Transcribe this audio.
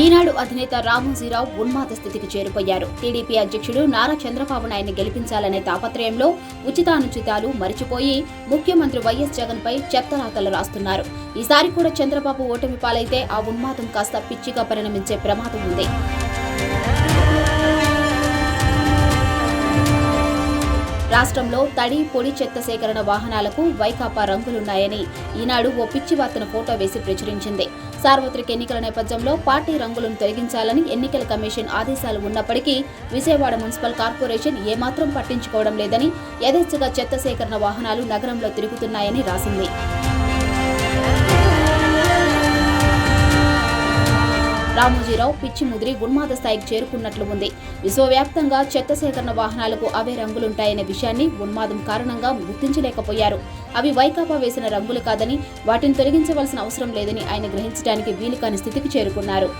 ఈనాడు అధినేత రామోజీరావు ఉన్మాద స్థితికి చేరిపోయారు. టీడీపీ అధ్యక్షుడు నారా చంద్రబాబు నాయుడిని గెలిపించాలనే తాపత్రయంలో ఉచితానుచితాలు మరిచిపోయి ముఖ్యమంత్రి వైఎస్ జగన్ పై చెత్తరాతలు రాస్తున్నారు. ఈసారి కూడా చంద్రబాబు ఓటమి పాలైతే ఆ ఉన్మాదం కాస్త పిచ్చిగా పరిణమించే ప్రమాదం ఉంది. రాష్ట్రంలో తడి, పొడి చెత్త సేకరణ వాహనాలకు వైకాపా రంగులున్నాయని ఈనాడు ఓ పిచ్చి వార్తను ఫోటో వేసి ప్రచురించింది. సార్వత్రిక ఎన్నికల నేపథ్యంలో పార్టీ రంగులను తొలగించాలని ఎన్నికల కమిషన్ ఆదేశాలు ఉన్నప్పటికీ విజయవాడ మున్సిపల్ కార్పొరేషన్ ఏమాత్రం పట్టించుకోవడం లేదని, యథేచ్ఛగా చెత్త సేకరణ వాహనాలు నగరంలో తిరుగుతున్నాయని రాసింది. రామోజీరావు పిచ్చి ముదిరి ఉన్మాద స్థాయికి చేరుకున్నట్లు ఉంది. విశ్వవ్యాప్తంగా చెత్త సేకరణ వాహనాలకు అవే రంగులుంటాయనే విషయాన్ని ఉన్మాదం కారణంగా గుర్తించలేకపోయారు. అవి వైకాపా వేసిన రంగులు కాదని, వాటిని తొలగించవలసిన అవసరం లేదని ఆయన గ్రహించడానికి వీలుకాని స్థితికి చేరుకున్నారు.